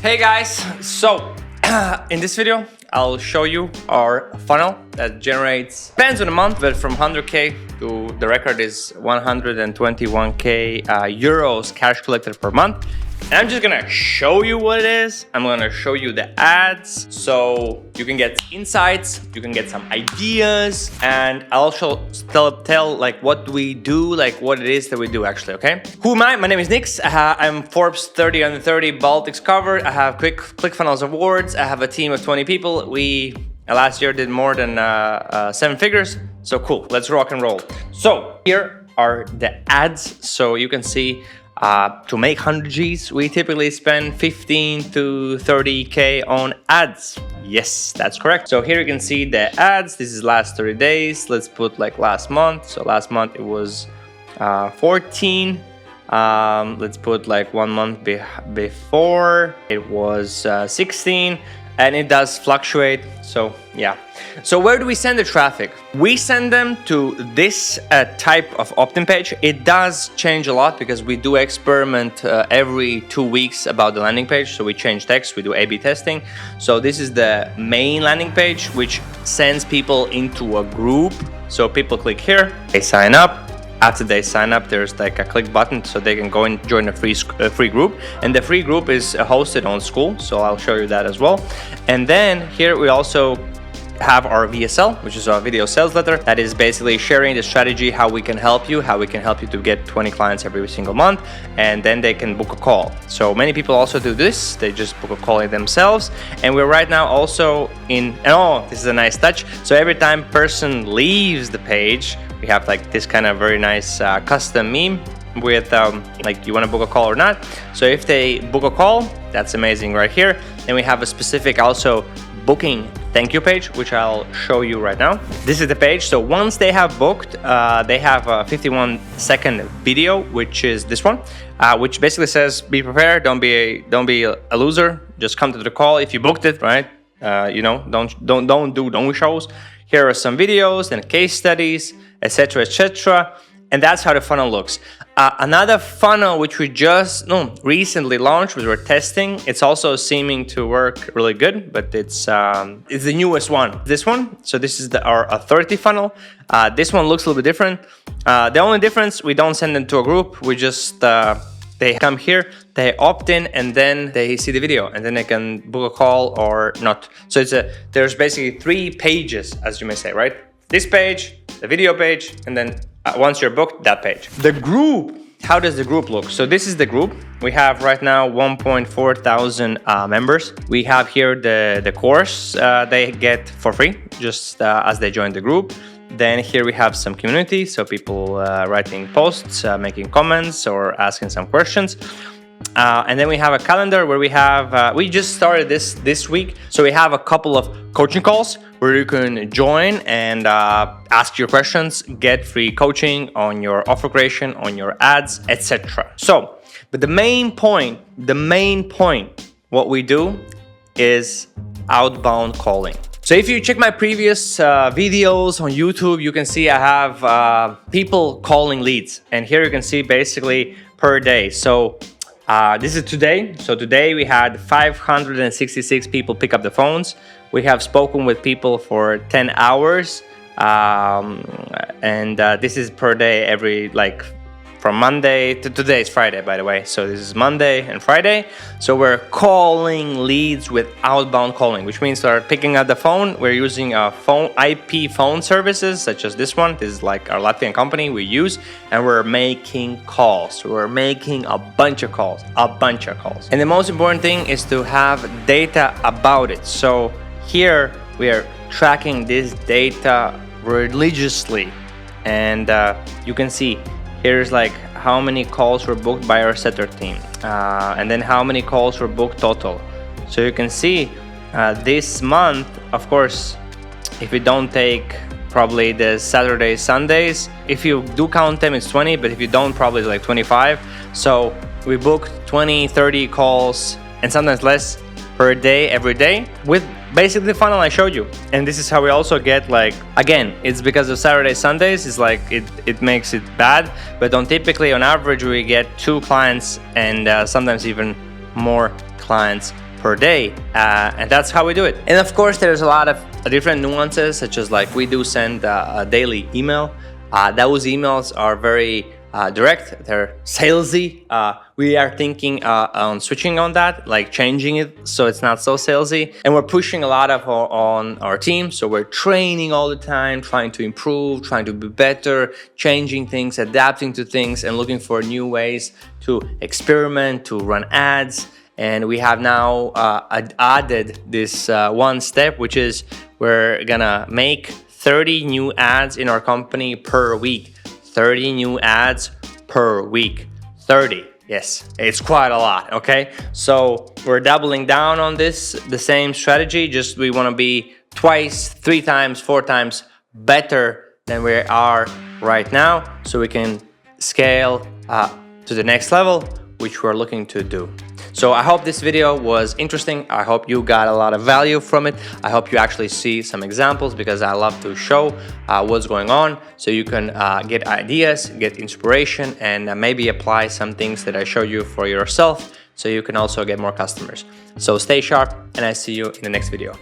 Hey guys, so in this video I'll show you our funnel that generates, depends on the month, but from 100k to the record is 121k euros cash collected per month. And I'm just gonna show you what it is. I'm gonna show you the ads so you can get insights, you can get some ideas, and I'll also tell like what we do, like what it is that we do actually, okay? Who am I? My name is Nix. I'm Forbes 30 under 30 Baltics cover. I have ClickFunnels Awards. I have a team of 20 people. We last year did more than 7 figures. So cool, let's rock and roll. So here are the ads. So you can see to make 100 Gs, we typically spend 15 to 30k on ads. Yes, that's correct. So here you can see the ads. This is last 30 days. Let's put like last month. So last month it was 14. Let's put like 1 month before. It was 16. And it does fluctuate, so yeah. So where do we send the traffic? We send them to this type of opt-in page. It does change a lot because we do experiment every 2 weeks about the landing page. So we change text, we do A/B testing. So this is the main landing page, which sends people into a group. So people click here, they sign up. After they sign up, there's like a click button so they can go and join a free group. And the free group is hosted on School, so I'll show you that as well. And then here we also have our VSL, which is our video sales letter. That is basically sharing the strategy, how we can help you to get 20 clients every single month, and then they can book a call. So many people also do this. They just book a call themselves. And we're right now also in, oh, this is a nice touch. So every time person leaves the page, we have like this kind of very nice custom meme with like, you want to book a call or not. So if they book a call, that's amazing right here. Then we have a specific also booking thank you page, which I'll show you right now. This is the page. So once they have booked, they have a 51-second video, which is this one, which basically says, be prepared, don't be a loser, just come to the call if you booked it, right? You know, don't do no shows. Here are some videos and case studies, etc., etc. And that's how the funnel looks. Another funnel which we just recently launched, which we're testing, it's also seeming to work really good, but it's the newest one. This one, so this is our authority funnel. This one looks a little bit different. The only difference, we don't send them to a group. We just they come here, they opt in, and then they see the video, and then they can book a call or not. So there's basically 3 pages, as you may say, right? This page, the video page, and then once you're booked, that page. The group, how does the group look? So this is the group. We have right now 1.4 thousand members. We have here the course they get for free, just as they join the group. Then here we have some community, so people writing posts, making comments, or asking some questions. And then we have a calendar where we have, we just started this week. So we have a couple of coaching calls where you can join and ask your questions, get free coaching on your offer creation, on your ads, etc. So, but the main point, what we do is outbound calling. So if you check my previous videos on YouTube, you can see I have people calling leads. And here you can see basically per day. So this is today. So today we had 566 people pick up the phones. We have spoken with people for 10 hours. And this is per day, every like from Monday to today is Friday, by the way. So this is Monday and Friday. So we're calling leads with outbound calling, which means we're picking up the phone. We're using IP phone services such as this one. This is like our Latvian company we use, and we're making calls. We're making a bunch of calls. And the most important thing is to have data about it. So here we are tracking this data religiously, and you can see here's like how many calls were booked by our setter team, and then how many calls were booked total. So you can see this month, of course, if we don't take probably the Saturdays, Sundays, if you do count them, it's 20, but if you don't, probably it's like 25. So we booked 20, 30 calls, and sometimes less per day, every day, with basically the funnel I showed you. And this is how we also get, like, again, it's because of Saturday, Sundays, it's like it makes it bad, but typically on average we get 2 clients and sometimes even more clients per day, and that's how we do it. And of course, there's a lot of different nuances, such as like we do send a daily email. Those emails are very direct, they're salesy. We are thinking on switching on that, like changing it so it's not so salesy. And we're pushing a lot of on our team, so we're training all the time, trying to improve, trying to be better, changing things, adapting to things, and looking for new ways to experiment, to run ads. And we have now added this one step, which is we're gonna make 30 new ads in our company per week. 30 new ads per week. 30, yes, it's quite a lot, okay? So we're doubling down on this, the same strategy, just we wanna be twice, 3 times, 4 times better than we are right now, so we can scale to the next level, which we're looking to do. So I hope this video was interesting. I hope you got a lot of value from it. I hope you actually see some examples, because I love to show what's going on, so you can get ideas, get inspiration, and maybe apply some things that I show you for yourself, so you can also get more customers. So stay sharp, and I see you in the next video.